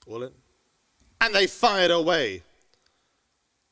All in. And they fired away.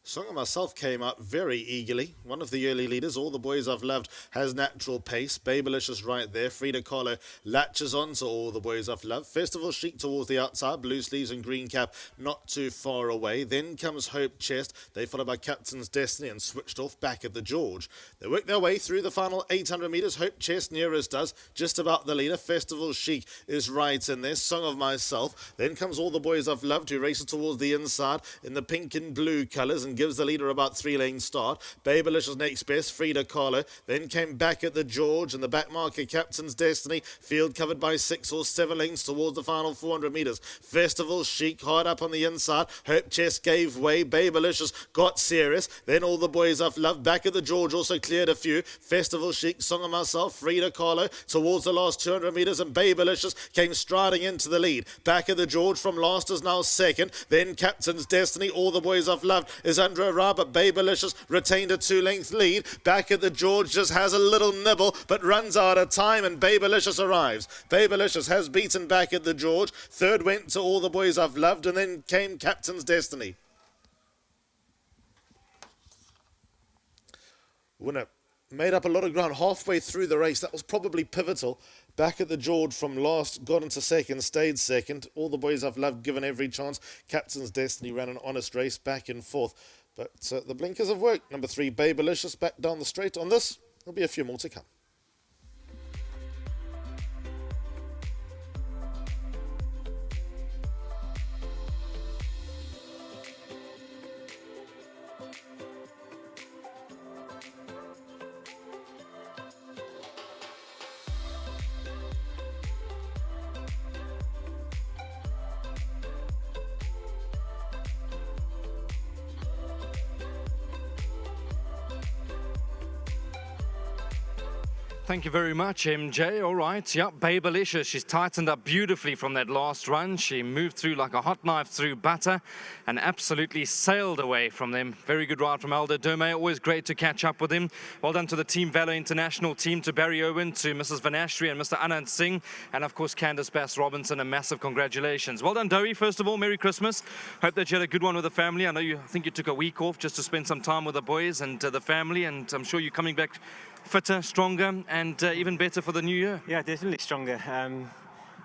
Song of Myself came out very eagerly. One of the early leaders, All the Boys I've Loved, has natural pace. Babelicious right there. Frida Kahlo latches on to All the Boys I've Loved. Festival Chic towards the outside. Blue sleeves and green cap not too far away. Then comes Hope Chest. They followed by Captain's Destiny and switched off back at the George. They work their way through the final 800 metres. Hope Chest nearest does. Just about the leader. Festival Chic is right in there. Song of Myself. Then comes All the Boys I've Loved, who races towards the inside in the pink and blue colours and gives the leader about 3-lane start. Babelicious next best, Frida Kahlo. Then came back at the George and the back marker, Captain's Destiny. Field covered by 6 or 7 lanes towards the final 400 metres. Festival Chic hard up on the inside. Hope Chest gave way. Babelicious got serious. Then All the Boys I've Loved back at the George also cleared a few. Festival Chic, Song of Myself, Frida Kahlo towards the last 200 metres, and Babelicious came striding into the lead. Back at the George from last is now second. Then Captain's Destiny, All the Boys I've Loved is under a ride, but Babelicious retained a 2-length lead. Back at the George just has a little nibble but runs out of time, and Babelicious arrives. Babelicious has beaten back at the George. Third went to All the Boys I've Loved, and then came Captain's Destiny. Winner made up a lot of ground halfway through the race. That was probably pivotal. Back at the George from last, got into second, stayed second. All the Boys I've Loved given every chance. Captain's Destiny ran an honest race back and forth. But the blinkers have worked. Number 3, Babelicious back down the straight on this. There'll be a few more to come. Thank you very much, MJ. All right, yep, Babelicious. She's tightened up beautifully from that last run. She moved through like a hot knife through butter and absolutely sailed away from them. Very good ride from Aldo Derme. Always great to catch up with him. Well done to the Team Valor International team, to Barry Owen, to Mrs. Vanashri and Mr. Anand Singh, and of course Candice Bass-Robinson. A massive congratulations. Well done, Dowie. First of all, Merry Christmas. Hope that you had a good one with the family. I think you took a week off just to spend some time with the boys and the family, and I'm sure you're coming back fitter, stronger, and even better for the new year. Yeah, definitely stronger.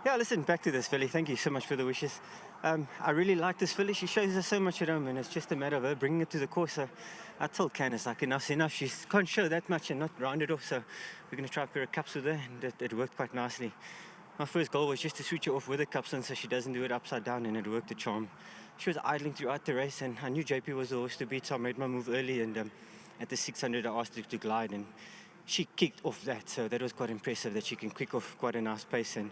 Yeah, listen, back to this filly. Thank you so much for the wishes. I really like this filly. She shows us so much at home, and it's just a matter of her bringing it to the course. So I told Candice, like, enough's enough. She can't show that much and not round it off. So we're going to try a pair of cups with her, and it worked quite nicely. My first goal was just to switch her off with the cups on so she doesn't do it upside down, and it worked a charm. She was idling throughout the race, and I knew JP was the horse to beat, so I made my move early, and at the 600 I asked her to glide, and she kicked off that, so that was quite impressive that she can kick off quite a nice pace, and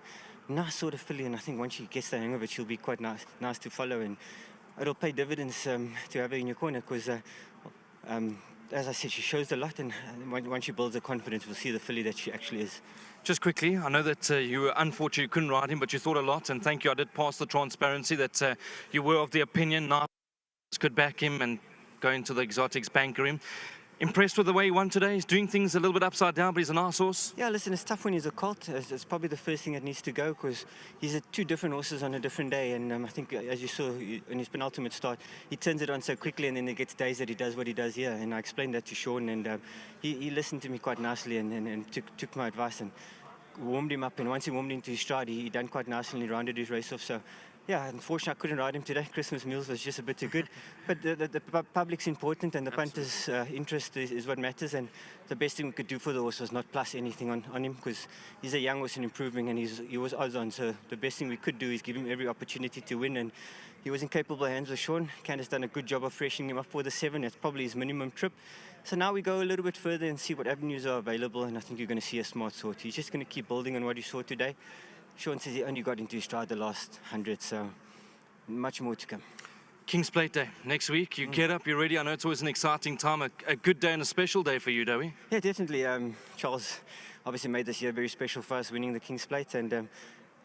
nice sort of filly, and I think once she gets the hang of it, she'll be quite nice to follow, and it'll pay dividends to have her in your corner, because as I said, she shows a lot, and once she builds her confidence, we'll see the filly that she actually is. Just quickly, I know that you were unfortunate you couldn't ride him, but you thought a lot, and thank you. I did pass the transparency that you were of the opinion now could back him and go into the exotics, banker him. Impressed with the way he won today? He's doing things a little bit upside down, but he's a nice horse. Yeah, listen, it's tough when he's a colt. It's probably the first thing that needs to go, because he's at 2 different horses on a different day, and I think, as you saw in his penultimate start, he turns it on so quickly, and then he gets days that he does what he does here, and I explained that to Sean, and he listened to me quite nicely and took my advice and warmed him up, and once he warmed into his stride, he done quite nicely, and he rounded his race off. So yeah, unfortunately I couldn't ride him today. Christmas meals was just a bit too good, but the public's important, and the punter's interest is what matters, and the best thing we could do for the horse was not plus anything on him, because he's a young horse and improving, and he was odds on, so the best thing we could do is give him every opportunity to win, and he was in capable hands with Sean. Candice done a good job of freshening him up for the 7. That's probably his minimum trip. So now we go a little bit further and see what avenues are available, and I think you're going to see a smart sort. He's just going to keep building on what he saw today. Sean says he only got into his stride the last 100, so much more to come. King's Plate Day next week. You get up, you're ready. I know it's always an exciting time, a good day and a special day for you, Dowie. Yeah, definitely. Charles obviously made this year very special for us, winning the King's Plate, and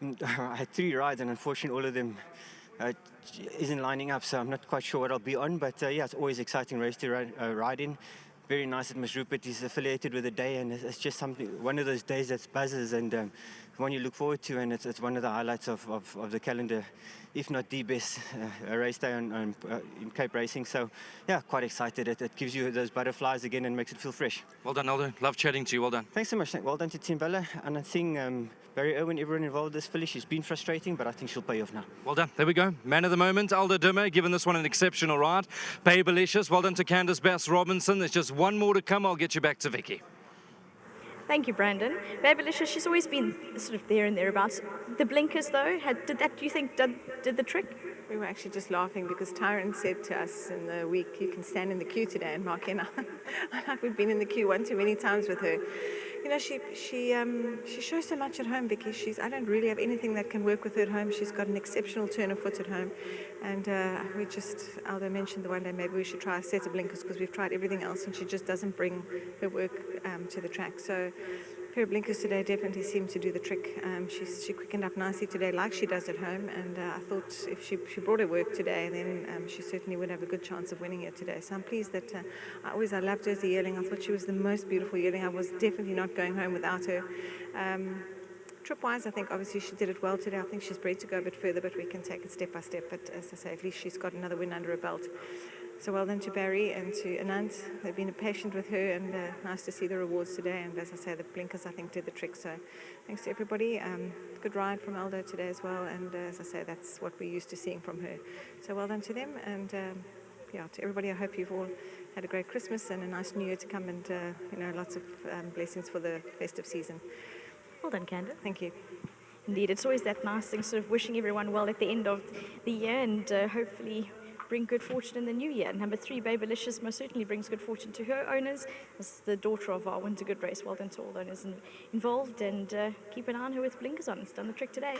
I had 3 rides, and unfortunately all of them isn't lining up, so I'm not quite sure what I'll be on, but yeah, it's always an exciting race to ride in. Very nice that Ms. Rupert is affiliated with the day, and it's just something, one of those days that buzzes, and one you look forward to, and it's one of the highlights of the calendar, if not the best race day in Cape Racing. So, yeah, quite excited. It gives you those butterflies again and makes it feel fresh. Well done, Aldo. Love chatting to you. Well done. Thanks so much. Well done to Team Bella. And I think Barry Irwin, everyone involved in this filly, she's been frustrating, but I think she'll pay off now. Well done. There we go. Man of the moment, Aldo Dimmer, giving this one an exceptional ride. Babelicious, well done to Candice Bass-Robinson. There's just one more to come. I'll get you back to Vicky. Thank you, Brandon. Babelicious, she's always been sort of there and thereabouts. The blinkers, though, did that, do you think, did the trick? We were actually just laughing because Tyron said to us in the week, you can stand in the queue today, and Mark and I, like we've been in the queue one too many times with her. You know, she shows so much at home, Vicky. I don't really have anything that can work with her at home. She's got an exceptional turn of foot at home. And Aldo mentioned the one day maybe we should try a set of blinkers because we've tried everything else and she just doesn't bring her work to the track. So her blinkers today definitely seem to do the trick. She quickened up nicely today like she does at home, and I thought if she brought her work today, then she certainly would have a good chance of winning it today. So I'm pleased that I loved her as a yearling. I thought she was the most beautiful yearling. I was definitely not going home without her. Trip-wise, I think obviously she did it well today. I think she's bred to go a bit further, but we can take it step by step. But as I say, at least she's got another win under her belt. So well done to Barry and to Anand. They've been patient with her, and nice to see the rewards today. And as I say, the blinkers, I think, did the trick. So thanks to everybody. Good ride from Aldo today as well. And as I say, that's what we're used to seeing from her. So well done to them. And yeah, to everybody, I hope you've all had a great Christmas and a nice New Year to come, and lots of blessings for the festive season. Well done, Candace. Thank you. Indeed, it's always that nice thing, sort of wishing everyone well at the end of the year, and hopefully bring good fortune in the new year. Number 3, Babelicious, most certainly brings good fortune to her owners as the daughter of our Winter Good Race. Well done to all the owners involved, and keep an eye on her with blinkers on. It's done the trick today.